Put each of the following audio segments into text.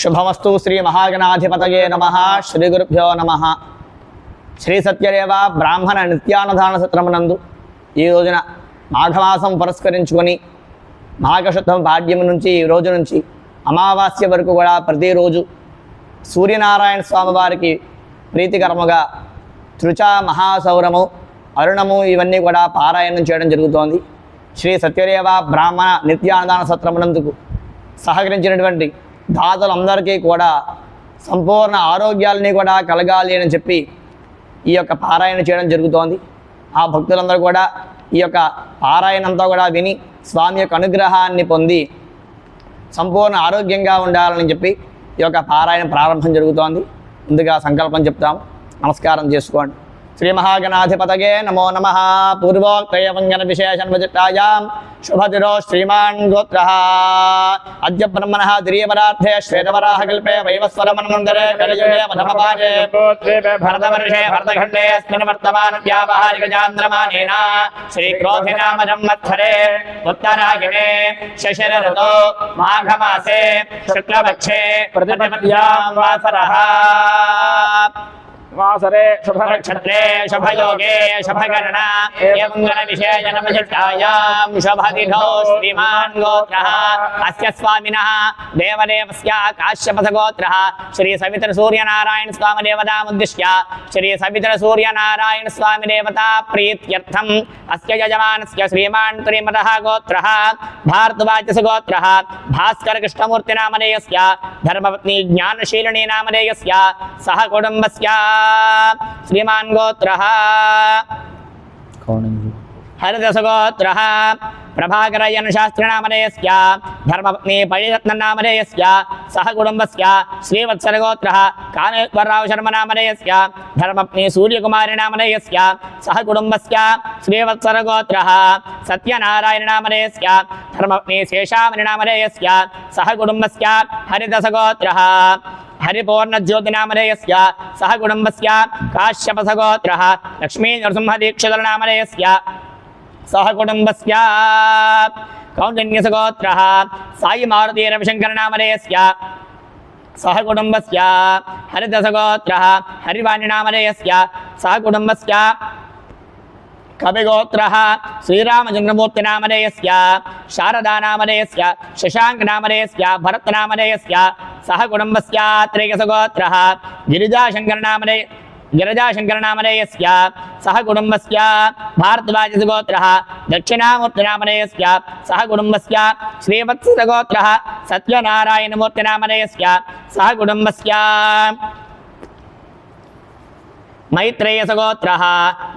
शुभमस्तु श्री महागणाधिपतये नमः श्री गुरुभ्यो नमः श्री सत्यदेव ब्राह्मण नित्यानदान सत्रमुనందు ఈ రోజున మాఘమాసం పురస్కరించుకొని మాఘశుద్ధం పాడ్యం నుంచి ఈ రోజు నుంచి అమావాస్య వరకు కూడా ప్రతిరోజు సూర్యనారాయణ స్వామి వారికి ప్రీతికరముగా తృచా మహాసౌరము అరుణము ఇవన్నీ కూడా పారాయణం చేయడం జరుగుతోంది. శ్రీ సత్యదేవ బ్రాహ్మణ నిత్యానదాన సత్రమునందుకు సహకరించినటువంటి దాతలందరికీ కూడా సంపూర్ణ ఆరోగ్యాలని కూడా కలగాలి అని చెప్పి ఈ యొక్క పారాయణ చేయడం జరుగుతోంది. ఆ భక్తులందరూ కూడా ఈ యొక్క పారాయణంతో కూడా విని స్వామి యొక్క అనుగ్రహాన్ని పొంది సంపూర్ణ ఆరోగ్యంగా ఉండాలని చెప్పి ఈ యొక్క పారాయణ ప్రారంభం జరుగుతోంది. ముందుగా సంకల్పం చెప్తాము, నమస్కారం చేసుకోండి. श्री महागणाधिपतये नमो नमः. पूर्वोक्तयवंगन विशेषन्वजितायां शुभतिरो श्रीमान् गोत्रः अद्य ब्रह्मणः द्वितीयपरार्थे श्वेतवराहकल्पे वैवस्वरमन्वन्तरे कलियुगे मध्यमपादे भरतवर्षे भरतखण्डे अस्मिन् वर्तमानव्यावहारिकचान्द्रमानेन श्रीक्रोधिनाम संवत्सरे उत्तरायणे शशिरऋतौ माघमासे शुक्लपक्षे प्रतिपद्यां वासरः वासरे शुभनक्षत्रे शुभयोगे शुभकरण एवं विशेषणविशिष्टायां शुभतिथौ श्रीमान् गोत्रः अस्य स्वामिनः देवदेवस्य काश्यपथगोत्रः श्री सवितरसूर्यनारायण स्वामी देवतामुद्दिश्य श्री सवितरसूर्यनारायण स्वामी देवता प्रीत्यर्थम् अस्य यजमानस्य श्रीमान् त्रिमतः गोत्रः भारद्वाजस्य गोत्रः भास्कर कृष्णमूर्तिनामधेयस्य धर्मपत्नी ज्ञानशीलिनी नामधेयस्य सह कुटुम्बस्य श्रीमान् गोत्रः हरिदसगोत्रः प्रभाकरयन शास्त्रीनामधेयस्य धर्मपत्नी परिरत्ननामधेयस्य सह कुटुम्बस्य श्रीवत्सरगोत्रः कामेश्वरराव शर्मनामधेयस्य धर्मपत्नी सूर्यकुमारीनामधेयस्य सह कुटुम्बस्य श्रीवत्सरगोत्रः सत्यनारायणनामधेयस्य धर्मपत्नी शेषामणिनामधेयस्य सह कुटुम्बस्य हरिदसगोत्रः हरिपूर्ण ज्योतिनामधेयस्य सह कुटुम्बस्य काश्यपसगोत्रः लक्ष्मी नरसिंहदीक्षितनामधेयस्य सह कुटुम्बस्य कौण्डिन्यसगोत्रः साई मारुति रविशंकरनामधेयस्य सह कुटुम्बस्य हरिदसगोत्रः हरिवाणीनामधेयस्य सह कुटुम्बस्य कविगोत्रः श्रीरामचंद्रमूर्तिनामधेयस्य शारदानामधेयस्य शशांकनामधेयस्य भरतनामधेयस्य सह कुटुम्बस्य त्रैकसगोत्रः गिरिजाशंकरनामधेयस्य सह कुटुम्बस्य भारद्वाजसगोत्रः दक्षिणामूर्तिनामधेयस्य सह कुटुम्बस्य श्रीवत्सगोत्रः सत्यनारायणमूर्तिनामधेयस्य सह कुटुम्बस्य मैत्रेयसगोत्रः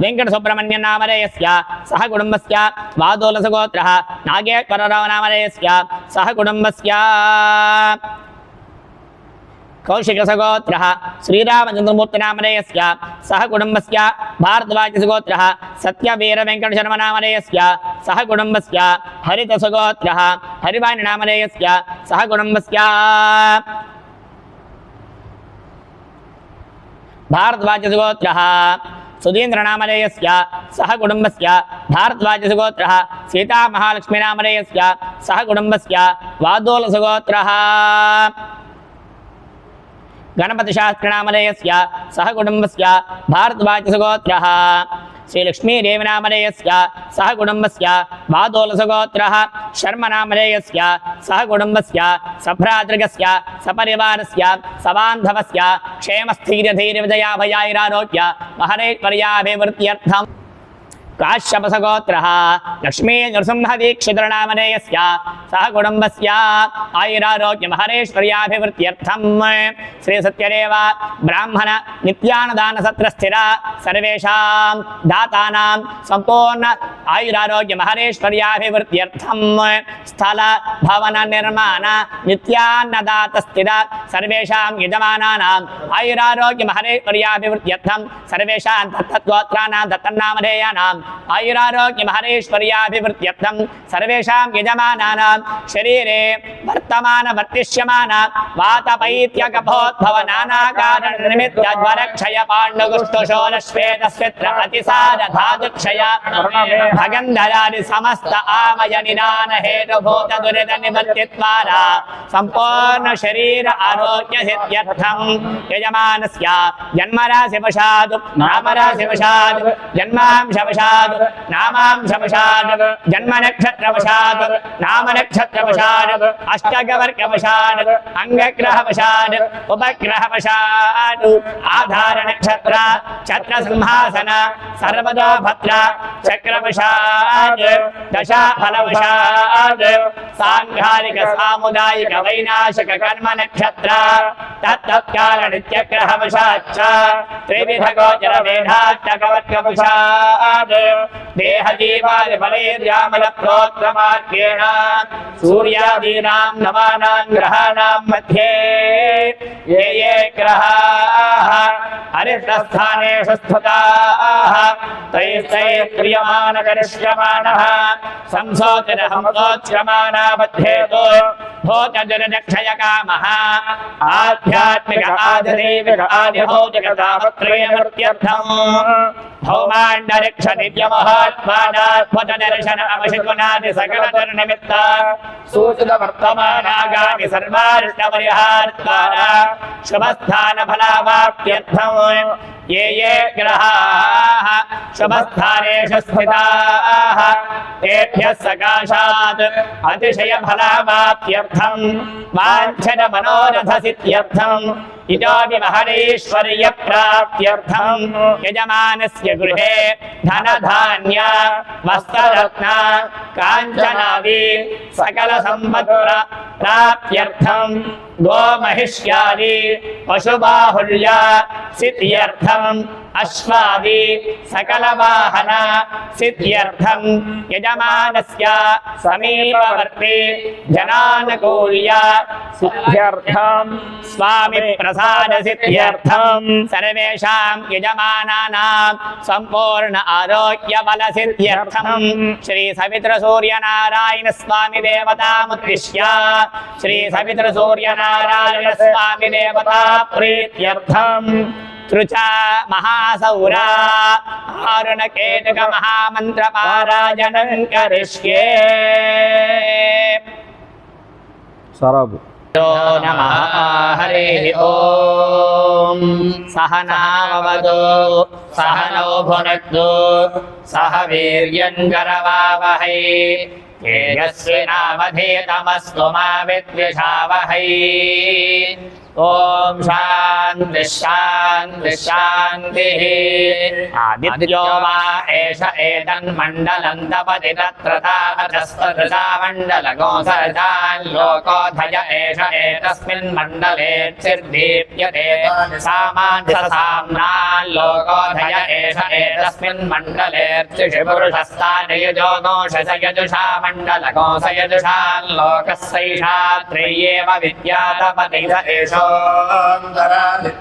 वेंकटसुब्रह्मण्यनामधेयस्य सह कुटुम्बस्य वादोलसगोत्रः नागेश्वररावनामधेयस्य सह कुटुम्बस्य कौशिकसगोत्रः श्रीरामचंद्रमूर्तिनामधेयस्य सह कुटुम्बस्य भारद्वाजसगोत्रः सत्यवीरवेंकटशर्मनामधेयस्य सह कुटुम्बस्य हरितसगोत्रः हरिवाणीनामधेयस्य सह कुटुम्बस्य भारद्वाजसगोत्रः सुधीन्द्रनामधेयस्य सह कुटुम्बस्य भारद्वाजसगोत्रः सीतामहालक्ष्मीनामधेयस्य सह कुटुम्बस्य वादोलसगोत्रः गणपतिशास्त्रीनामधेयस्य सह कुटुम्बस्य भारद्वाजसगोत्रः श्रीलक्ष्मीदेवीनामधेयस्य सह कुटुम्बस्य वादोलसगोत्रः शर्मनामधेयस्य सह कुटुम्बस्य सभ्रातृकस्य सपरिवारस्य सबान्धवस्य क्षेमस्थैर्यधैर्यविजयाभयाैरारोग्य महरेश्वर्याभिवृद्ध्यर्थम् काश्यपसगोत्रः लक्ष्मी नरसिंहदीक्षितनामधेयस्य सह कुटुम्बस्य आयुरारोग्य महरेश्वर्याभिवृद्ध्यर्थम् श्री सत्यदेव ब्राह्मण नित्यानदान सत्रस्थिर सर्वेषां दातानां संपूर्ण आयुरारोग्य महरेश्वर्याभिवृद्ध्यर्थम् स्थल भवन निर्माण नित्यान्नदातस्थिर सर्वेषां यजमानानाम् आयुरारोग्य महरेश्वर्याभिवृद्ध्यर्थं सर्वेषां दत्तगोत्राणां दत्तनामधेयानां आयुरारोग्यमहरेश्वर्याभिवृद्ध्यर्थं सर्वेषां यजमानानां शरीरे वर्तमान वर्तिष्यमान वातपैत्यकफोद्भव नानाकारणनिमित्तज्वरक्षय पाण्डुकुष्ठशोलश्वेतस्वित्र अतिसार धातुक्षय भगन्धरादि समस्त आमय निदान हेतुभूत दुरित निवर्तित्वारा संपूर्ण शरीर आरोग्य सिद्ध्यर्थं यजमानस्य जन्मराशिवशात् नामराशिवशात् जन्मांशवशात् नामांशवशात् जन्मनक्षत्रवशात् नामनक्षत्रवशात् अष्टकवर्गवशात् अंगग्रहवशात् उपग्रहवशात् आधारनक्षत्र छत्रसिंहासन सर्वदा भद्र चक्रवशात् दशाफलवशात् सांघारिक सामुदायिक वैनाशिक कर्म नक्षत्र तत्तत्काल नित्यग्रहवशाच्च त्रिविध गोचर वेदात्मकवर्गवशात् देहजीवादि बलेर्यामल प्रोक्तमार्गेण सूर्यादीनां नवानां ग्रहाणां मध्ये ये ग्रहाः अरिष्टस्थानेषु स्थिताः तैस्तैः क्रियमान करिष्यमाणः संसोचन हंसोच्यमाना बध्येतो भोजदुर्दक्षय कामः आध्यात्मिक आदिदैविक आदिभौतिक तापत्रयमृत्यर्थम् भौमाण्डरिक्ष नित्यमहात्मानात्मदर्शन अवशिकुनादि सकलदुर्निमित्त सूचित वर्तमानागामि सर्वारिष्टपरिहारद्वारा शुभस्थान फलावाप्त्यर्थम् ये ग्रहाः शुभस्थानेषु स्थिताः तेभ्यः सकाशात् अतिशय फलावाप्त्यर्थं वाञ्छन मनोरथ सिद्ध्यर्थम् इतोपि महदैश्वर्य प्राप्त्यर्थं यजमानस्य गृहे धनधान्य वस्त्ररत्न काञ्चनादि सकल सम्पत् प्राप्त्यर्थं गोमहिष्यादि पशुबाहुल्य सिद्ध्यर्थम् अश्वादि सकल वाहन सिद्ध्यर्थं यजमानस्य समीपवर्ती जनानुकूल्य सिद्ध्यर्थं स्वामी प्रसाद सिद्ध्यर्थं सर्वेषां यजमानानां संपूर्ण आरोग्य बल सिद्ध्यर्थं श्री सवित्र सूर्य नारायण स्वामी देवतामुद्दिश्य श्री सवित्र सूर्य नारायण स्वामी देवता प्रीत्यर्थं तृचा महासौरा आरुणकेतुक महामंत्र पारायणं करिष्ये सराबु नमः हरिः ओम सहनाववतु सहनौ भुनक्तु सह वीर्यङ्करवावहै तेजस्विनावधीतमस्तु मा विद्विषावहै ओम शांति शांति शांतिः आदित्यो वा एष एतन्मण्डलं तपति तत्र तामजस्तदृशा मण्डलगो सरजान् लोकोऽधय एष एतस्मिन् मण्डले चिर्दीप्यते सामान्यसाम्नान् लोकोऽधय एष एतस्मिन् मण्डलेऽर्चिषि पुरुषस्तानयुजो घोषसयजुषा मण्डलगो सयजुषान् लोकस्यैषा त्रय्येव विद्यातपति एषो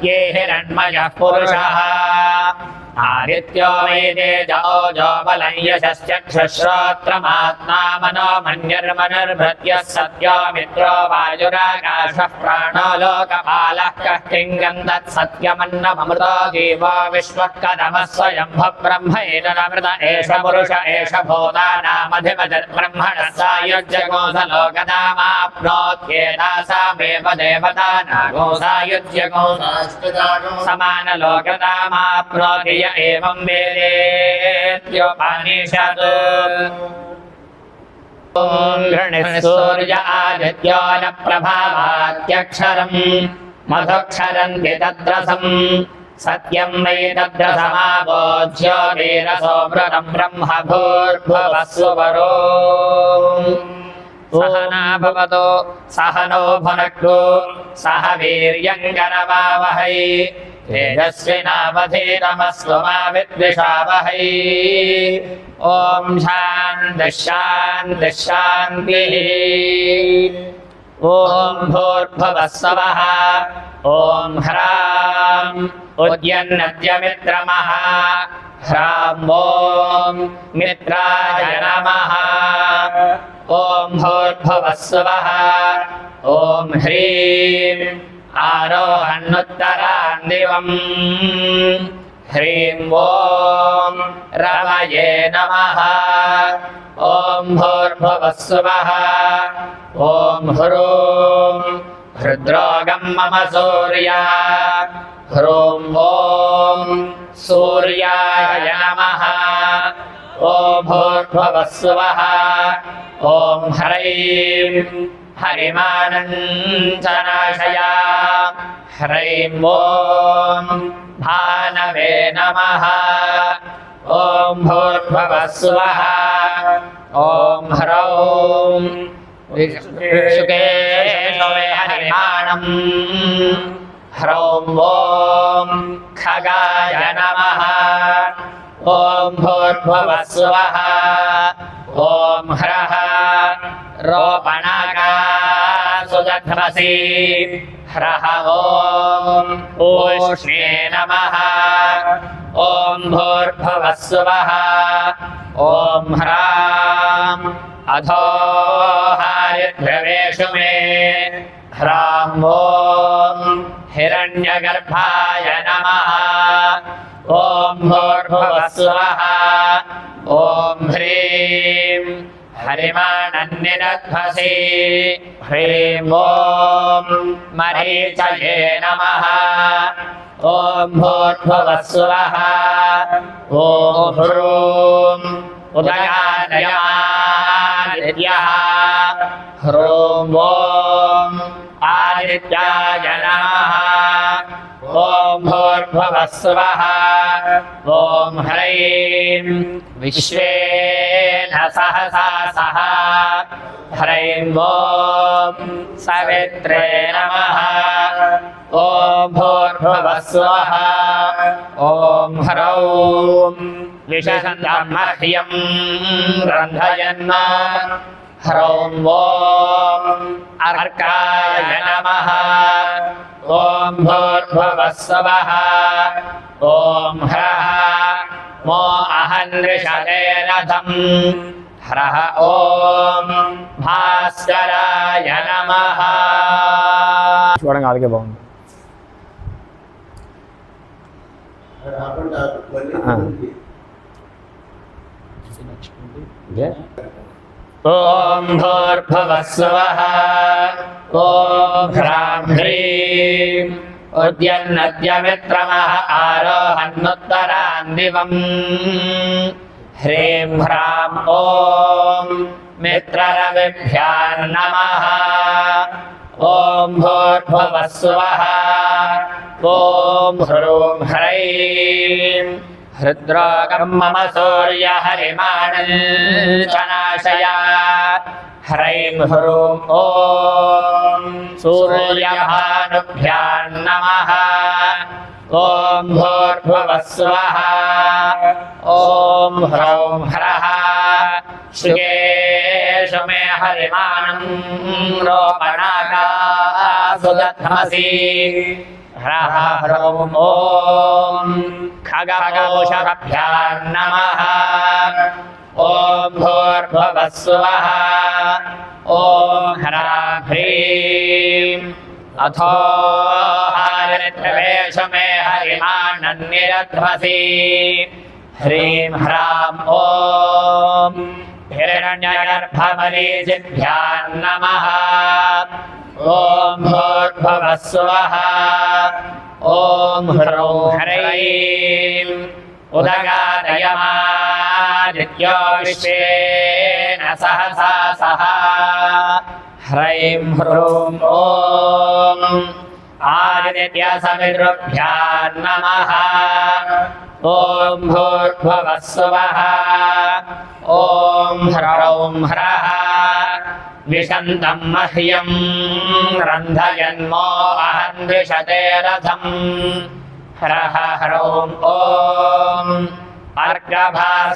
ये हिरण्मयः पुरुषः आदित्यो वै तेजो जो बलं यशश्चक्षुश्रोत्रमात्मा मनो मन्यर्मनुर्भृत्यः सत्यो मित्रो वायुराकाशः प्राणो लोकपालः कः किङ्गं तत्सत्यमन्नममृतो जीवो विश्वः कदमः स्वयंभुः ब्रह्मैतदमृत एष पुरुष एष भूतानामधिपतिर्ब्रह्मणः सायुज्यगोसलोकतामाप्नोत्येतासामेव देवतानागो सायुज्यगो समानलोकतामाप्नोति एवं वेदेत्योपनिषत् ॐ गणेश सूर्य आदित्यो न प्रभावात्यक्षरम् मधुक्षरन्ति तद्रसम् सत्यं वै तद्रसमाबोध्यो वीरसो व्रतं ब्रह्म भूर्भुवस्सुवरो सहना भवतु सहनो भुनक्तु सह वीर्यङ्करवावहै तेजस्विनावधीतमस्तु मा विद्विषावहै ॐ शान्तिः शान्तिः शान्तिः ॐ भूर्भुवः स्वः ॐ ह्रां उद्यन्नद्यमित्रमः ह्रां ॐ मित्राय नमः ॐ भूर्भुवः स्वः ॐ ह्रीं आरोहन्नुत्तरान् दिवम् ह्रीं ॐ रवये नमः ॐ भूर्भुवः स्वः ॐ ह्रूं हृद्रोगं मम सूर्या ह्रूं ॐ सूर्याय नमः ॐ भूर्भुवः स्वः ॐ ह्रैं हरिमानञ्चनाशय ह्रैं ॐ भानवे नमः ॐ भूर्भुवः स्वः ॐ ह्रौं शुकेशवे हरिमाणम् ह्रौं ॐ खगाय नमः ॐ भूर्भुवः स्वः ॐ ह्रः रोपणाकासुदध्वसि ह्रः ॐ ऊष्णे नमः ॐ भूर्भुवः स्वः ॐ ह्रां अधो हरिद्रवेषु मे ह्रां ॐ हिरण्यगर्भाय नमः ॐ भूर्भुवः स्वः ॐ ह्रीं हरिमाणन्निदध्वसि ह्रीं ॐ मरीचये नमः ॐ भूर्भुवः स्वः ॐ ह्रूं उदयादयादित्यः ह्रूं ॐ आदित्याय नमः ॐ भूर्भुवः स्वः ॐ ह्रैं विश्वेन सहसा सह ह्रैं ॐ सवित्रे नमः ॐ भूर्भुवः स्वः ॐ ह्रौं विशन्तं मह्यं रन्धयन् ह्रौं ॐ अर्काय नमः ॐ भूर्भुवः स्वः ॐ ह्रः मो अहन्विषते रथम् ह्रः ॐ भास्कराय नमः చూడండి అలాగే బాగుంది ॐ भूर्भुवः स्वः ॐ ह्रां ह्रीं उद्यन्नद्यमित्रमः आरोहन्नुत्तरान् दिवम् ह्रीं ह्रां ॐ मित्ररविभ्यां नमः ॐ भूर्भुवः स्वः ॐ ह्रूं ह्रैं हृद्रोगं मम सूर्य हरिमाणञ्चनाशय ह्रैं ह्रूं ॐ सूर्यभानुभ्यां नमः ॐ भूर्भुवः स्वः ॐ ह्रौं ह्रः शुकेषु मे हरिमाणं रोपणाकासुदध्वसि ह्रः ह्रौं ॐ खगकोशभ्यां नमः ॐ भूर्भुवः स्वः ॐ ह्रां ह्रीं अथो हरिद्रवेषु मे हरिमाणन्निदध्वसि ह्रीं ह्रां ॐ हिरण्यगर्भमरीचिभ्यां नमः ॐ भूर्भुवः स्वः ॐ ह्रौं ह्रैं उदगादयमादित्यो विश्वेन सहसा सह ह्रैं ह्रूं ॐ आदित्यसमिद्रुभ्यां नमः ॐ भूर्भुवः स्वः ॐ ह्रौं ह्रः विशन्तं मह्यं रन्धयन्मो अहन्विषते रथम् ह्रः ह्रौं ॐ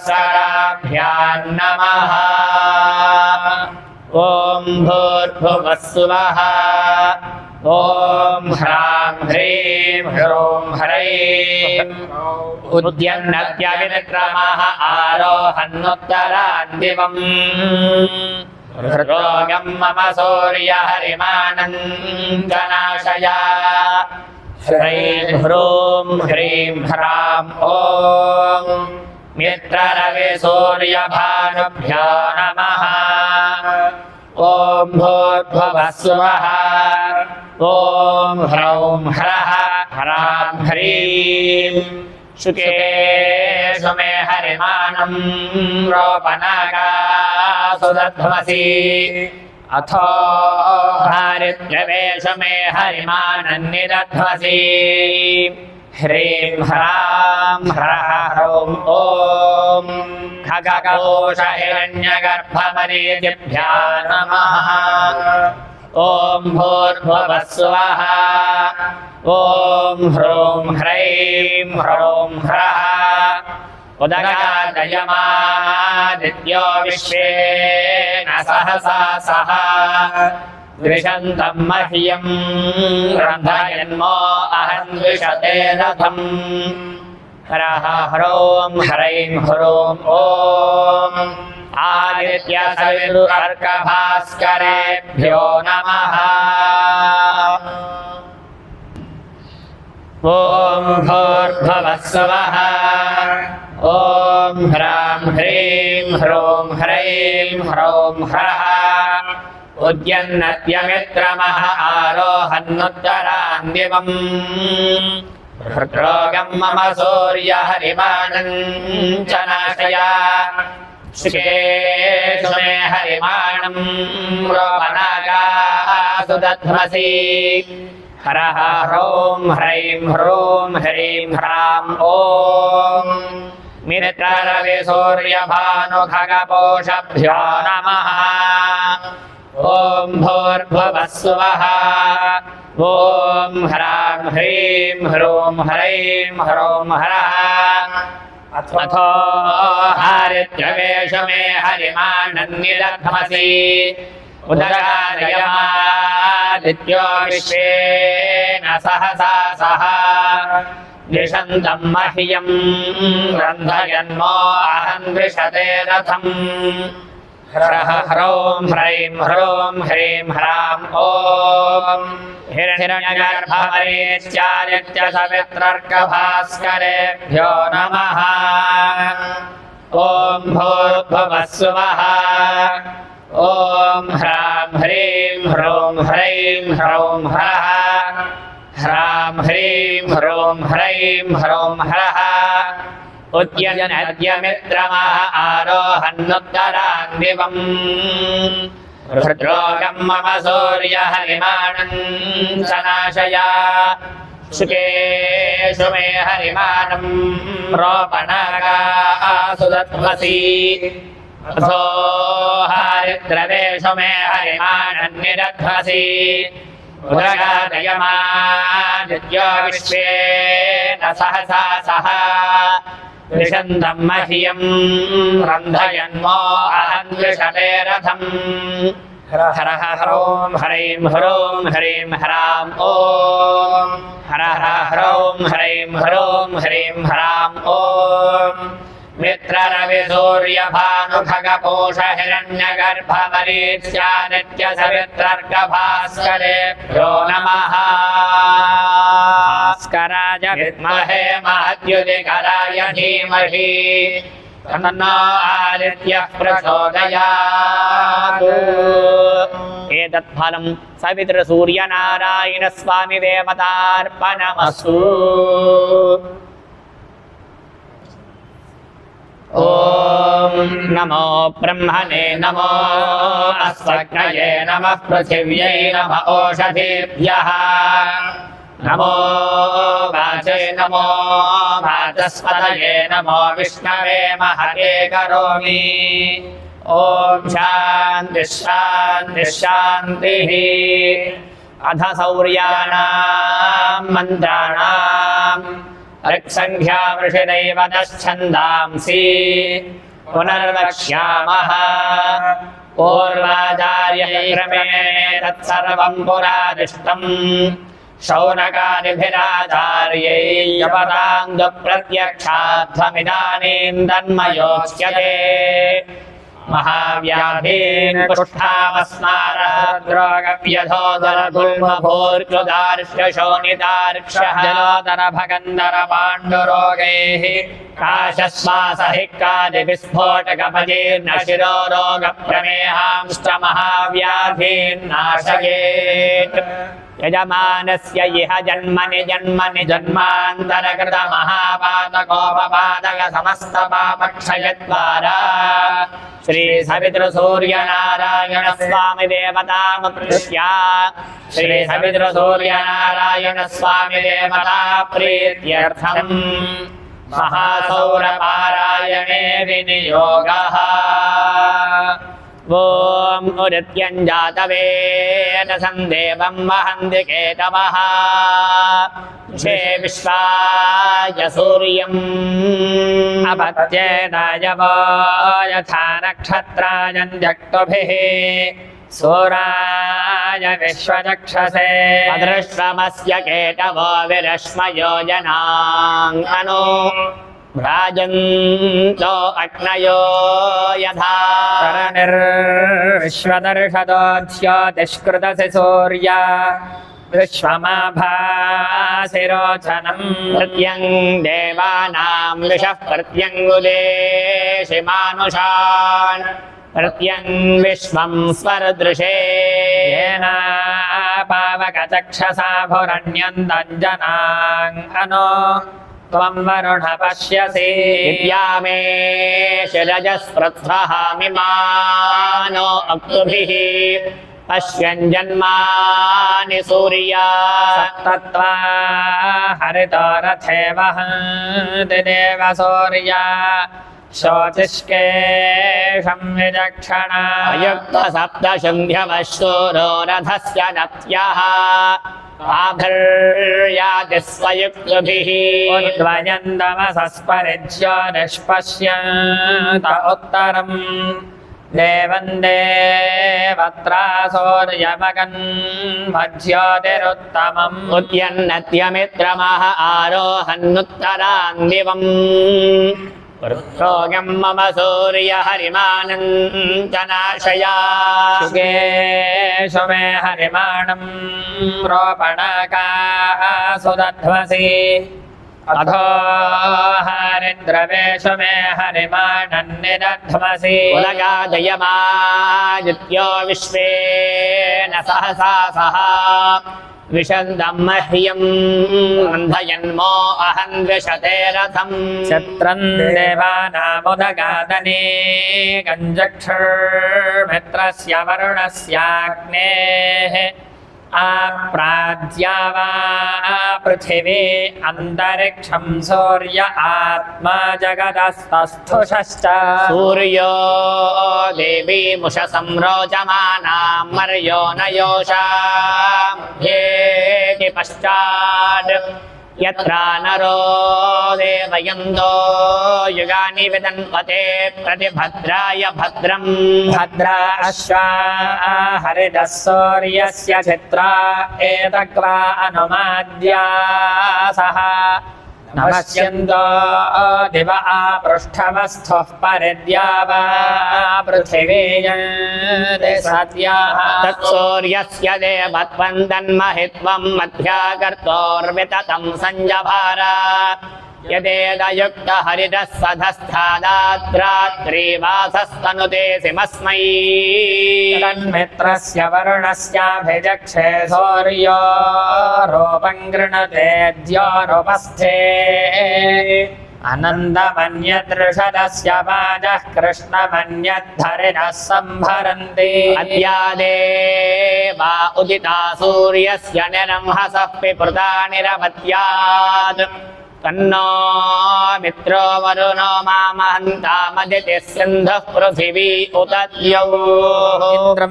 अर्कभास्कराभ्यां नमः ॐ भूर्भुवः स्वः ॐ ह्रां ह्रीं ह्रूं ह्रैं उद्यन्नत्यविक्रमः आरोहन्नुत्तरान् दिवम् हृद्रोगं मम सूर्यहरिमानन्दनाशय ह्रैं ह्रूं ह्रीं ह्रां ॐ मित्ररविसूर्यभानुभ्यो नमः ॐ भूर्भुवः स्वः ॐ ह्रौं ह्रः ह्रां ह्रीं शुकेषु मे हरिमानं रोपनागासु दध्मसि अथो हरिद्रवेषु मे हरिमानन्निदध्मसि ह्रीं ह्रां ह्रः ह्रौं ॐ खगकोश हिरण्यगर्भमरीचिभ्यो नमः ॐ भूर्भुवः स्वः ॐ ह्रूं ह्रैं ह्रौं ह्रः उदगादयमादित्यो विश्वेन सहसा सह द्विषन्तं मह्यं रन्धयन्मो अहन्विषते रथम् ह्रः ह्रौं ह्रैं ह्रूं ॐ आदित्यसवितुर्कभास्करेभ्यो नमः ॐ भूर्भुवः स्वः ॐ ह्रां ह्रीं ह्रूं ह्रैं ह्रौं ह्रः उद्यन्नत्यमित्रमः आरोहन्नुत्तरान् दिवम् हृद्रोगं मम सूर्यहरिमानञ्चनाशय शुकेषु मे हरिमानं रोपनागासु दध्मसि हरः ह्रौं ह्रैं ह्रूं ह्रीं ह्रां ॐ मित्ररविसूर्यभानुखगपोषभ्यो नमः ॐ भूर्भुवः स्वः ॐ ह्रां ह्रीं ह्रूं ह्रैं ह्रौं ह्रः अथो हरिद्रवेषु मे हरिमानन्निदध्मसि उदगादयमादित्यो विश्वेन सहसा सह द्विषन्तं मह्यं रन्धयन्मो अहन्विषते रथम् ह्रः ह्रौं ह्रैं ह्रूं ह्रीं ह्रां ॐ हिरण्यगर्भमरीच्यादित्यसवितुर्कभास्करेभ्यो नमः ॐ भूर्भुवः स्वः ॐ ह्रां ह्रीं ह्रूं ह्रैं ह्रौं ह्रः ह्रां ह्रीं ह्रूं ह्रैं ह्रौं ह्रः उद्यन्नत्यमित्रमः आरोहन्नुत्तरान् दिवम् हृद्रोगं मम सूर्यहरिमानञ्चनाशय शुकेषु मे हरिमानं रोपनागासु दध्मसि अथो हरिद्रवेषु मे हरिमानन्निदध्मसि उदगादयमादित्यो विश्वेन सहसा सह द्विषन्तं मह्यं रन्धयन्मो अहन्विषते रथम् हरः ह्रौं ह्रैं ह्रूं ह्रीं ह्रां ॐ हरः ह्रौं ह्रैं ह्रूं ह्रीं ह्रां ॐ मित्ररविसूर्यभानुखगपोष हिरण्यगर्भमरीच्यादित्यसवितुर्कभास्करेभ्यो नमः भास्कराय विद्महे महद्युतिकराय धीमहि तन्नो आदित्यः प्रचोदयात् एतत्फलं सवितृसूर्यनारायणस्वामिदेवतार्पणमस्तु ॐ नमो ब्रह्मणे नमो अस्मग्नये नमः पृथिव्यै नमः ओषधीभ्यः नमो वाचे नमो वाचस्पतये नमो विष्णवे महते करोमि ॐ शान्तिः शान्तिः शान्तिः अध सौर्याणां मन्त्राणां ऋक्सङ्ख्यावृषिदैव दश्छन्दांसि पुनर्वक्ष्यामः पूर्वाचार्यैर्मे तत्सर्वं पुरादिष्टम् शौनकादिभिराचार्यैर्यपदाङ्गप्रत्यक्षाध्वमिदानीं तन्मयोच्यते महाव्याधीन् कुष्ठावस्मारद्रोगव्यधोदरगुल्मभूर्जुदार्क्षशोणितार्क्षः जलोदरभगन्धरपाण्डुरोगैः काशश्वासहिक्कादिविस्फोटकपजीर्णशिरोरोगप्रमेहांश्च महाव्याधीन्नाशयेत् यजमानस्य इह जन्मनि जन्मनि जन्मान्तरकृतमहापातकोपपादक समस्तपापक्षयद्वारा श्री सवितृसूर्यनारायण स्वामी देवतामुपृष्ट्या श्री सवितृसूर्यनारायण स्वामी देवता प्रीत्यर्थम् महासौरपारायणे विनियोगः ॐ उदित्यञ्जातवेदसं वहन्ति केतवः शे विश्वाय सूर्यम् अपत्येदायवो यथा नक्षत्रायञ्जक्तुभिः सूराय विश्वचक्षसे अदृश्वमस्य केतवो विरश्मयो जनाङ्गनो भ्राजन्तो अग्नयो यथा तरनिर्विश्वदर्शदोऽध्योतिष्कृतसि सूर्या विश्वमाभासिरोचनम् प्रत्यं देवानां विशः प्रत्यङ्गुदेशि मानुषान् प्रत्यं विश्वं स्वरदृशे येन पावकचक्षसा भुरण्यन्दञ्जनाङ्गनो त्वं वरुण पश्यसि विद्यामे शिरजस्पृथ्वः मिमानो अक्तुभिः पश्यञ्जन्मानि सूर्या सप्तत्वा हरितो रथे वहन्ति देव सूर्या शोचिष्केशं विचक्षणा युक्तसप्तशुन्ध्यवशूरो रथस्य नत्यः आभर्याति स्वयुक्तभिः उद्वयन्दमसस्परिज्यो निष्पश्यन्त उत्तरम् देवं देवत्रा सूर्यमगन् मध्योतिरुत्तमम् उद्यन्नत्यमित्रमः आरोहन्नुत्तरान् दिवम् वृत्रोगं मम सूर्य हरिमानञ्जनाशया शुकेषु मे हरिमाणं रोपणकासु दध्वसि अधो हरिद्रवेषु मे हरिमाणन्निदध्वसि उलगादयमादित्यो विश्वेन सहसा सह विशन्दं मह्यं अन्धयन्मो अहं द्विषते रथम् शत्रं देवानामुदगादने गञ्जक्षुर्मित्रस्य वरुणस्याग्नेः आप्राज्या वा पृथिवी अन्तरिक्षं सूर्य आत्मा जगदस्तस्थुषश्च सूर्यो देवीमुषसं रोचमानां मर्यो न योषा येति पश्चात् यत्र नरो देवयन्दो युगानि विदन्वते प्रतिभद्राय भद्रम् भद्रा अश्वा हरिदः सूर्यस्य चित्रा एतग्वा अनुमाद्यासः नमस्यन्तो दिव आपृष्ठवस्थुः परिद्यावा पृथिवी सत्याः तत्सूर्यस्य देवत्वं तन्महित्वं मध्याकर्तोर्विततं संजभार यदेदयुक्त हरिदः सधस्थादाद्रात्रिवासस्तनुते सिमस्मै तन्मित्रस्य वरुणस्याभिजक्षे सूर्यो रूपं गृणते द्योरुपस्थे अनन्दमन्यदृषदस्य वाजः कृष्णमन्यद्धरिणः सम्भरन्ति अद्यादेवा उदिता सूर्यस्य निरंहसः पिपृता निरवत्यात् तन्नो मित्रो वरुणो मामहन्तामदितिः सिन्धुः पृथिवी उत द्यौः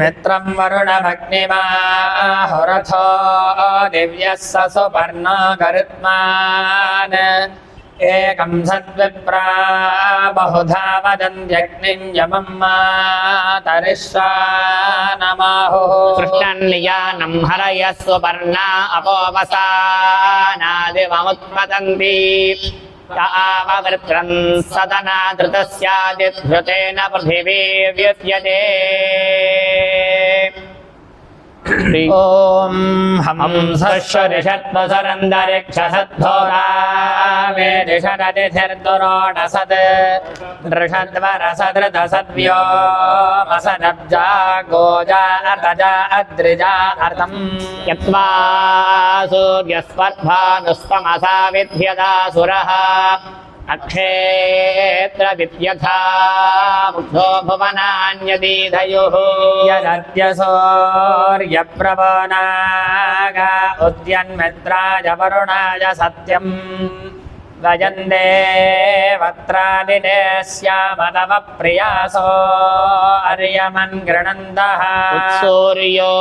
मित्रं वरुणमग्निमाहुरथो दिव्यः स सुपर्णो गरुत्मान् एकं सद्विप्रा बहुधा वदन्त्यग्निं यमं मातरिश्वा नमाहुः कृष्णन्नियानं हरयस्व पर्णा अपोवसानादिवमुत्पतन्ति ताववृत्रं सदना धृतस्यादिधृतेन पृथिवी व्युच्यते ॐ हंसश्वरिषत्वसरन्दरिक्षसद्धोरावेदिषदतिथिर्दुरोणसद् दृषद्वरसदृतसद्व्योमसदब्जा गोजा अर्धजा अद्रिजा अर्धम् यत्वा सूर्यस्पर्धानुस्तमसा विद्यदासुरः अक्षेत्र विद्यथा मुग्धो भुवनान्यदीधयुः यदद्यसौर्यप्रवनागा उद्यन्मित्राय वरुणाय सत्यम् वयन्दे वत्रादिने श्यामनवप्रियासो अर्यमन् गृणन्दः उत्सूर्यो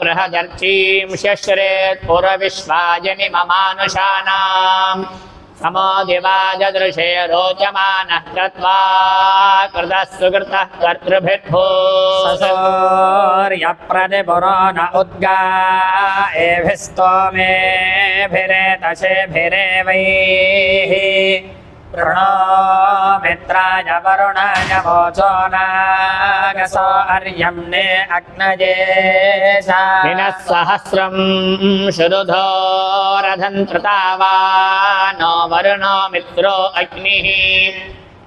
बृहदर्चीं शश्रेत् पुरविश्वाजनि ममानुषाणाम् समोदिवाजदृशे रोचमानः कृत्वा कृतः सुकृतः कर्तृभिर्भो ससूर्यप्रतिपुरो न उद्गा एभिस्तोमेभिरेतशेभिरेवैः प्रणो मित्राय वरुणाय वोचो नागसो अर्यम्ने अग्नये दिनः सहस्रं शुरुधोरधन्त्रतावानो वरुणो मित्रो अग्निः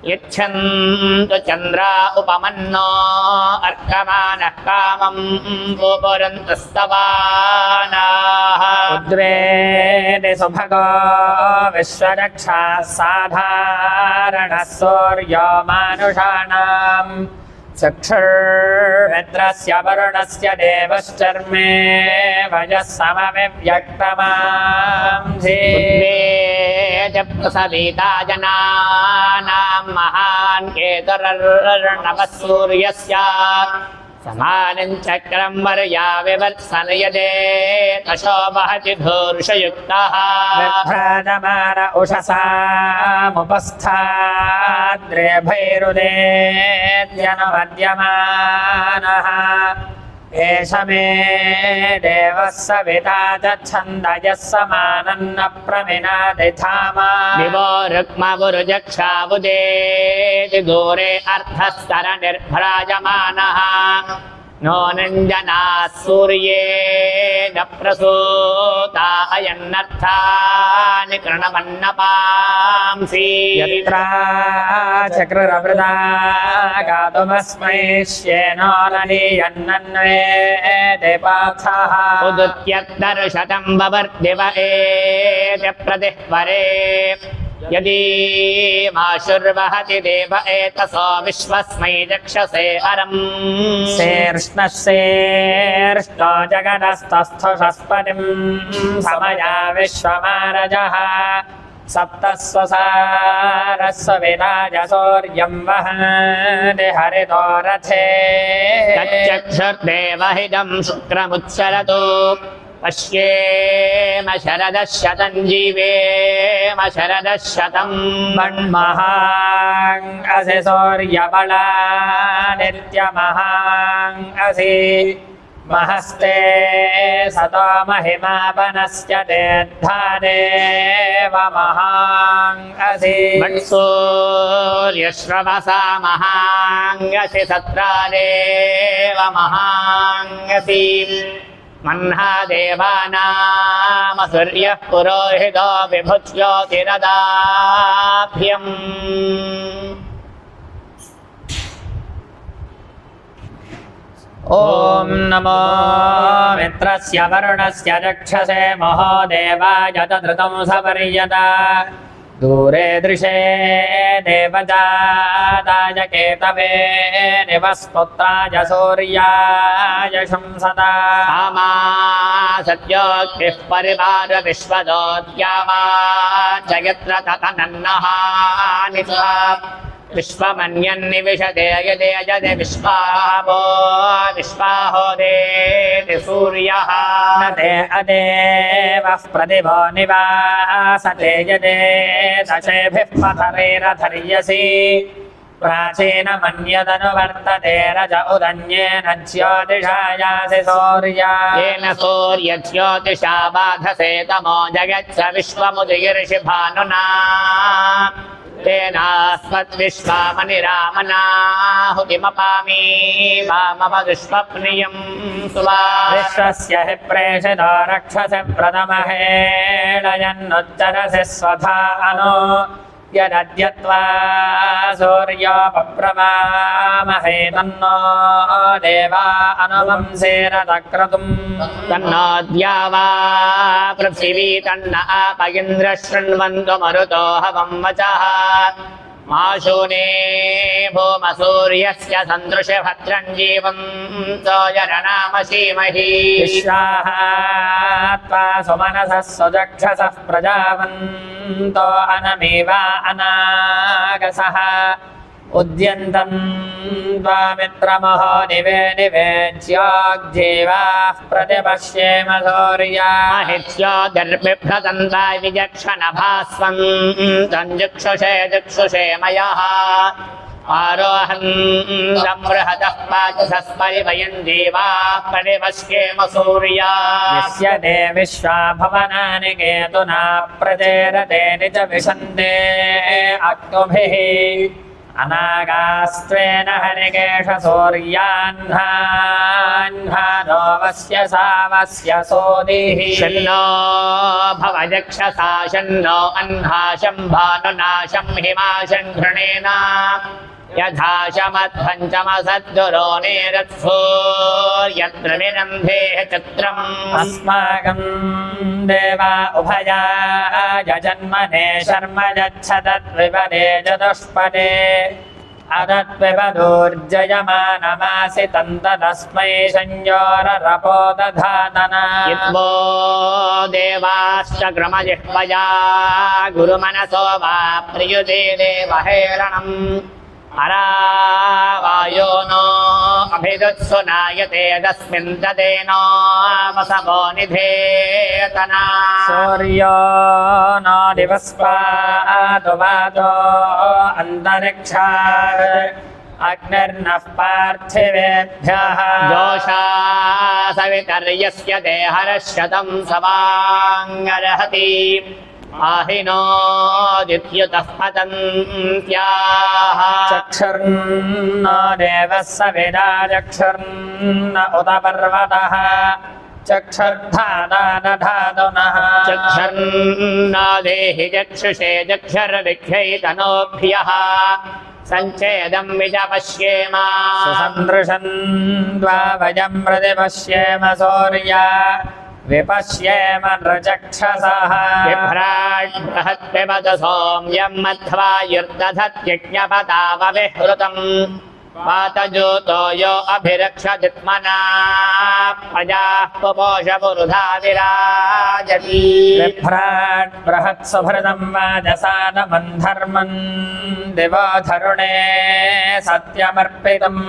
यच्छन्तु चन्द्रा उपमन्नो अर्कमानः कामं पुपुरन्तस्तवानाः उद्वेदि सुभगो विश्वरक्षाः साधारणः सूर्यो मानुषाणाम् चक्षुर्मित्रस्य वरुणस्य देवश्चर्मे वयः समविव्यक्तमांसि प्रसविता जनानां महान् केतुरर्णवः सूर्यस्य समानं चक्रं वर्या विवर्त्सन यदे तशो वहति धूर्षयुक्तः विभ्राजमान उषसामुपस्थाद्रेभैरुदेत्यनुमद्यमानः एष मे देवः सविता च छन्दयः समानन्न प्रमिनाति धामा दिवो रुक्मगुरुजक्षाबुदेति दूरे अर्धस्तरनिर्भ्राजमानः नो नञ्जनाः सूर्येण प्रसूता अयन्नर्थानि कृणमन्नपांसि यत्रा चक्ररवृदा गातुमस्मै श्येनो नलीयन्नन्वेदे पार्थः उदुत्यद्दर्शतं बवर्दिव एत्य प्रतिह्वरे यदि माशुर्वहति देव एतसो विश्वस्मै चक्षसे हरम् शेर्ष्णो जगदस्तस्थुषस्पतिं समया विश्वमारजः सप्तस्वसारस्व विराज शौर्यं वहति हरितो रथे तच्चक्षुर्देवहिदं शुक्रमुच्चरतु पश्येम शरदः शतं जीवेम शरदः शतं मन्महां असि शौर्यबला नित्यमहां असि महस्ते सतो महिमापनस्य तेऽद्धादेव महां असि सूर्यश्रवसा महाङ्गसि सत्रादेव महाङ्गसि मह्ना देवानाम सूर्यः पुरोहितो विभुज्योतिरदाभ्यम् ॐ नमो मित्रस्य वरुणस्य चक्षसे महोदेवाय तदृतं सपर्यता दूरे दृशे देवजाताय केतवे निवस्पुत्राय सूर्याय शंसता आमा सत्योक्तिः परिवार विश्वदोद्यावा च यत्र ततनन्नः निसा विश्वमन्यन्निविशते यदे यजते विश्वावो विश्वाहोदेति सूर्यः न ते अदेवः प्रतिभो निवासते यदे दशेभिः पथरैरथर्यसि प्राचीनमन्यदनुवर्तते रज उदन्येन ज्योतिषायासि सूर्या येन सूर्यज्योतिषा बाधसे तमो जगच्छ विश्वमुदीर्षि भानुना तेनास्मद्विश्वामनिरामनाहुतिमपामि वाममदुष्वप्नियं सुवा विश्वस्य हि प्रेषितो रक्षसि प्रथमहेळयन्नुच्चरसि स्वधा अनु यदद्यत्वा सूर्योपप्रभामहे तन्नो देवा अनुवंसेरतक्रतुम् तन्नोऽद्या वा पृथिवी तन्न आप इन्द्रः शृण्वन्तु मरुतो हवं वचः माशूने भूमसूर्यस्य सन्दृशे भद्रं जीवन्तो यरणामशीमहि विश्वात्वा सुमनसः सुजक्षसः प्रजावन्तो अनमेवा अनागसः उद्यन्तं त्वामित्रमहो निवे निवेज्योग्जीवाः प्रतिपश्येम सूर्या महित्योदर्भिभ्रदन्ता विजक्षणभास्वन्तं जिक्षुषे जिक्षुषे मयः आरोहन्तं बृहतः पाचसस्परिवयं जीवाः परिपश्येम सूर्या यस्य ते विश्वा भवनानि केतुना प्रचेरते निज विशन्ते अक्तुभिः अनागास्त्वेन हरिकेश सूर्याह्नाह्नानो वस्य सावस्य सोदिः शन्नो भवजक्षसा शन्नो अह्नाशं भानुनाशं हिमाशं घृणेन यथा शमध्वञ्चमसद्गुरो नेरत्सूर्यत्र विरन्धेः चित्रम् अस्माकं देवा उभयाय जन्मने शर्म यच्छदद्विपदे चतुष्पदे अदत्विपदूर्जयमानमासि तन्तदस्मै संयोररपो दधातना यद्वो देवाश्च क्रमजिह्वया गुरुमनसो वा प्रियुते देवहेरणम् अरावायो नो अभिदुत्सु नायते तस्मिन् तदेनो वसवो निधेतना सूर्यो नो दिवस्पादो वादो अन्तरिक्षात् अग्निर्नः पार्थिवेभ्यः जोषा सवितर्यस्य देहरशतं सवाङ्गर्हति आहिनो दित्युतः पतन्त्याः चक्षुर्न देवः सविदा चक्षुर्न उत पर्वतः चक्षुर्धादानधातुनः चक्षुर्ना देहि चक्षुषे चक्षुर्विख्यैतनोभ्यः सञ्चेदं विजपश्येम सुसन्दृशं द्वावयं प्रतिपश्येम सूर्या विपश्येम नृचक्षसः बिभ्राट् बृहत्पिबत सोम्यं मध्वा युर्दधत्यज्ञपदावविहृतम् वातजूतो यो अभिरक्षदित्मना प्रजाः पुपोष पुरुधा विराजति बिभ्राट् बृहत्सुभृतं वाजसानमन्धर्मन् दिवो धरुणे सत्यमर्पितम्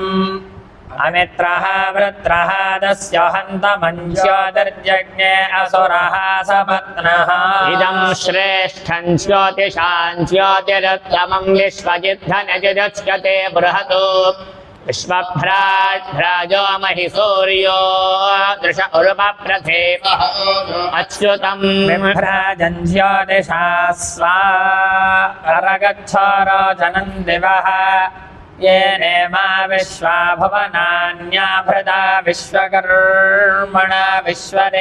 अमित्रः वृत्रः दस्य हन्तमञ्ज्योतिर्जज्ञे असुरः सपत्नः इदं श्रेष्ठं ज्योतिषां ज्योतिरुत्तमं विश्वजिद्धनजिदुच्यते बृहतो विश्वभ्राट् भ्राजो महि सूर्यो दृश उर्वप्रथे अच्युतं बिभ्राजन् ज्योतिषा स्वा अरगच्छोरोचनं दिवः येनेमा विश्वा भुवनान्याभृता विश्वकर्मणा विश्वदेव्यावता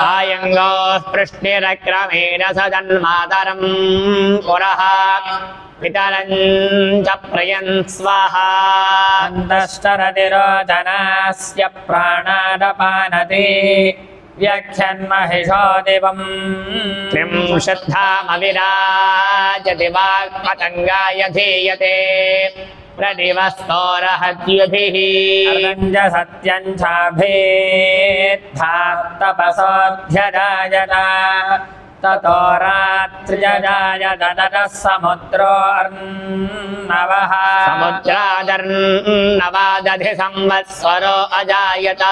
आयङ्गोः पृष्णिरक्रमेण सदन्मातरं पुरः पितरं च प्रयन् स्वाहा अन्तश्चरतिरोचनास्य प्राणादपानति व्याख्यन्महिषो दिवम् त्रिंशद्धामविराजति वाक्पतङ्गाय धीयते प्रदिवस्तोरहद्युभिः अर्दञ्च सत्यं चाभेद्धा तपसोऽध्यजायत ततो रात्र्यजाय ददतः समुद्रोऽर्णवः समुद्रादर्नवादधि संवत्सरो अजायत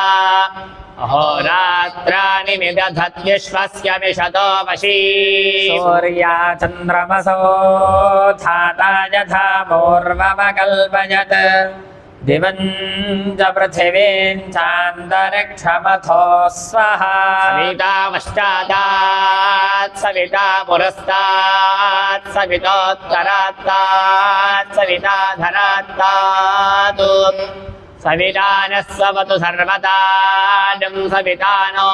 अहोरात्राणि निदधद्विश्वस्य विशतो वशी सूर्या चन्द्रमसो धाता यथा पूर्वमकल्पयत् दिवं च पृथिवीं चान्तरिक्षमथो स्वः सविता पश्चादात् सविता पुरस्तात् सवितोत्तरात्तात् सविता धरात्तात् सविता नः स्वतु सर्वतां सविता नो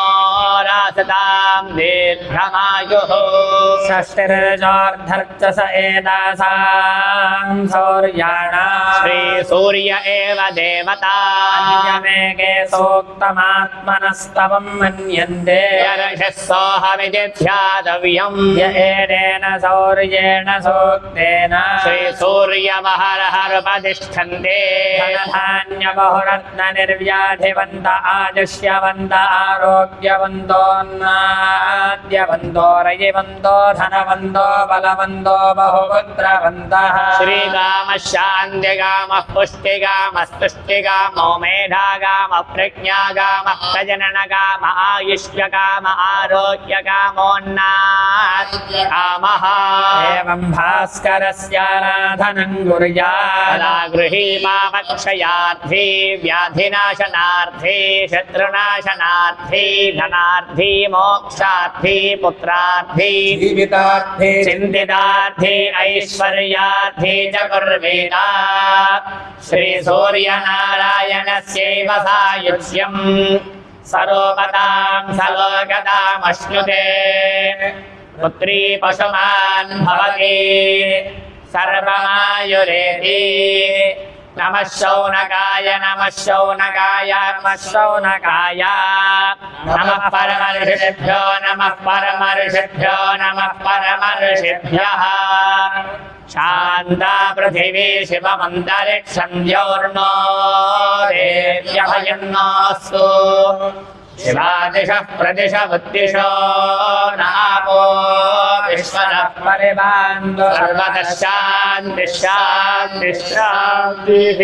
रासतां दीर्घमायुः षष्टिर्जोर्धर्च स एतासां सौर्याणाम् श्रीसूर्य एव देवता अन्यमेके सोक्तमात्मनस्तवं मन्यन्ते यर्षः सोऽहमिति ध्यातव्यम् य एतेन सौर्येण सोक्तेन श्रीसूर्यमहरहरुपतिष्ठन्ते बहुरत्ननिर्व्याधिवन्त आजुष्यवन्त आरोग्यवन्तोन्नाद्यवन्तो रयिवन्तो धनवन्तो बलवन्तो बहुपुत्रवन्तः श्रीकामः शान्तिकामः पुष्टिकामस्तुष्टिकामो मेधाकामः प्रज्ञाकामः प्रजननकाम आयुष्यकाम आरोग्यकामोन्नाद्यकामः एवं भास्करस्याराधनं कुर्यात् सदा गृहीमामक्षयार्थी व्याधिनाशनार्थी शत्रुनाशनार्थी धनार्थी मोक्षार्थी पुत्रार्थी जीवितार्थे चिन्तितार्थी ऐश्वर्यार्थी च कुर्वेद श्रीसूर्यनारायणस्यैव सायुज्यम् सरोपतां सलोकतामश्नुते पुत्री पशुमान् भवति सर्वमायुरेति नमः शौनकाय नमः शौनकाय नमः शौनकाय नमः परमर्षिभ्यो नमः परमर्षिभ्यो नमः परमर्षिभ्यः शान्ता पृथिवी शिवमन्तरिक्षं द्यौर्नो देव्यभयन्नोऽस्तु शिवादिशः प्रतिशवुद्दिशो नापो विश्वनः परिबान्धु सर्वतः शान्तिः शान्तिः शान्तिः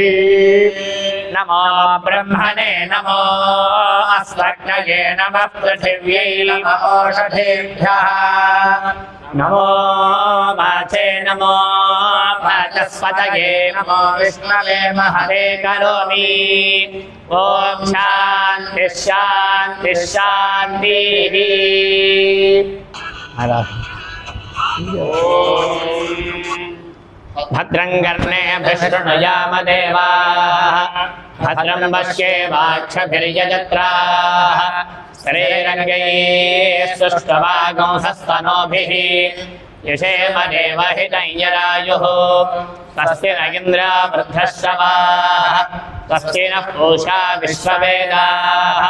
नमो ब्रह्मणे नमो अस्मग्नये नमः पृथिव्यै नमः ओषधेभ्यः नमो वाचे नमो वाचस्पतये नमो विष्णवे महते करोमि ॐ शान्तिः शान्तिः शान्तिः भद्रं कर्णेभिः शृणुयाम देवाः भद्रं पश्येमाक्षभिर्यजत्राः श्रीरङ्गैः सुष्ठुवागुंसस्तनूभिः यशेम देवहितं यदायुः स्वस्ति न इन्द्रो वृद्धश्रवाः स्वस्ति नः पूषा विश्ववेदाः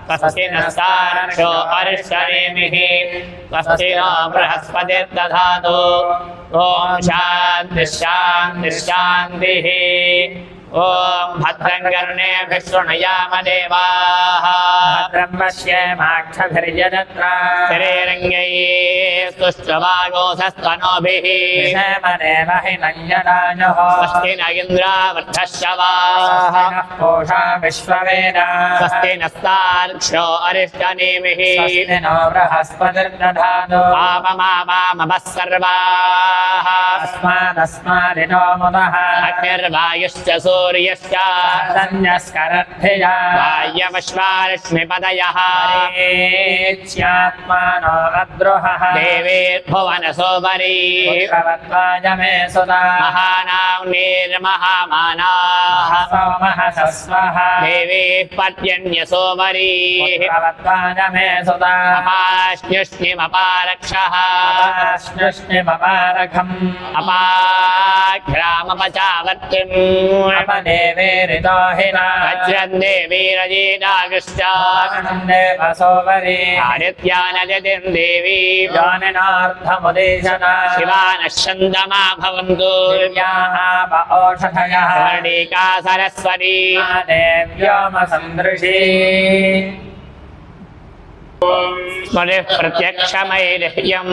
स्वस्ति नस्तारक्षो अरिष्टनेमिः स्वस्ति नो बृहस्पतिर्दधातु ॐ शान्तिः शान्तिः शान्तिः ॐ भद्रं कर्णेभिः शृणुयाम देवाः भद्रं पश्येमाक्षभिर्यजत्राः श्रीरङ्गैः सुष्ठुवागुंसस्तनूभिः देवहितं यदायुः स्वस्ति न इन्द्रो वृद्धश्रवाः पूषा विश्ववेदाः स्वस्ति नस्तार्क्ष्यो अरिष्टनेमिः स्वस्ति नो बृहस्पतिर्दधातु पापमापामपः सर्वाः अस्मादस्मादिनो मुदः अग्निर्वायुश्च सूर्यश्च धन्यस्करद्धिया वायमश्वारश्मिपदयः ेत्यात्मानो अद्रोहः देवीर्भुवनसोपरि पुत्रवत्वायमे सुता महानां निर्महामानाः सोमः सस्वः देवीः पर्जन्यसोपरि पुत्रवत्वायमे सुता अपाश्नुष्णिमपारक्षः अपाश्नुष्णिमपारखम् अपाघ्रामपचावर्तिम् अपदेवेरितो हिरा वज्रं देवीरजीताकृष्टा देवसोपरि आदित्यानदितिं देवी योनिनार्थमुदेशना शिवानश्चन्दमा भवन्तु दिव्याः ओषधयः स्वर्णिका सरस्वती देव्योमसन्दृशी स्मृतिः प्रत्यक्षमैर्ह्यम्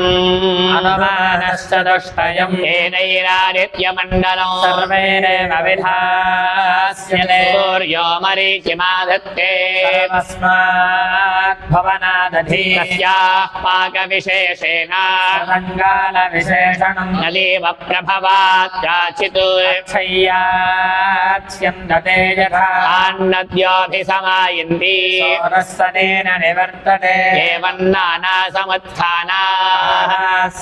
अनुमानश्चतुष्टयम् येनैरादित्यमण्डलम् सर्वैरेव विधास्यते सूर्यो मरीचिमाधत्ते सर्वस्मात् भवनादधि तस्याः पाकविशेषेण सर्वङ्गालविशेषणम् न देव प्रभवात् काचित् क्षय्याच्छ्यन्दते यथा अन्नद्योऽभिसमायन्ति सोरस्सनेन निवर्तते एवं नानासमुत्थानाः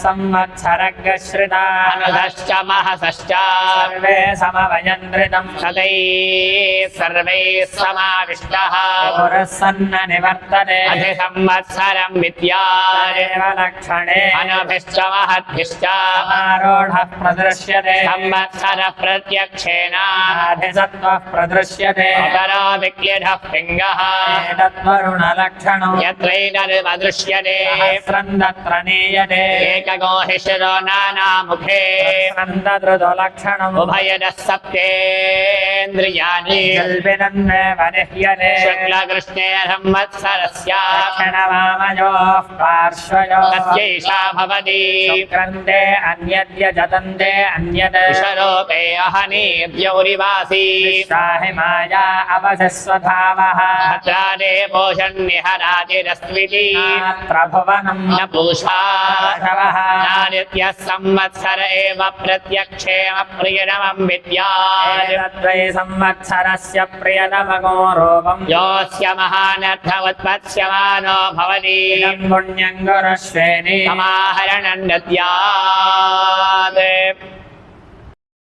संवत्सरग्रश्रिता अनुधश्च महसश्च सर्वे समवयन्द्रितम् सदैः सर्वैः समाविष्टः पुरस्सन्न निवर्तते अधिसंवत्सरं विद्यात् तदेव लक्षणे अनुभिश्च महद्भिश्च समारोढः प्रदृश्यते संवत्सरः प्रत्यक्षेण आधिसत्त्वः प्रदृश्यते अपरो विक्लिढः पिङ्गः एतद्वरुणलक्षणम् यत्रैतदुपदृश्यते सहस्रम् तत्र नीयते एकगो हिशिरो नानामुखे सहस्रम् उभयदः सप्तेन्द्रियाणि कल्पिनन्नेव निह्यते शुक्लकृष्णे संवत्सरस्य दक्षिणवामयोः पार्श्वयोः तस्यैषा भवति शुक्रन्ते अन्यद्य जतन्ते अन्यत् विषरोपे अहनीद्यौरिवासी विश्वाहिमाया अवशस्वधावः भद्रादे पोषन्निहरातिरस्विति नात्र भुवनम् न पूषा शवः नादित्यः संवत्सर एव प्रत्यक्षेम प्रियतमं विद्यात् एतद्वै संवत्सरस्य प्रियतमगो रूपम् योऽस्य महानर्थमुत्पत्स्यमानो भवति इदम् पुण्यम् गुरुष्वेनि समाहरणं दद्यात्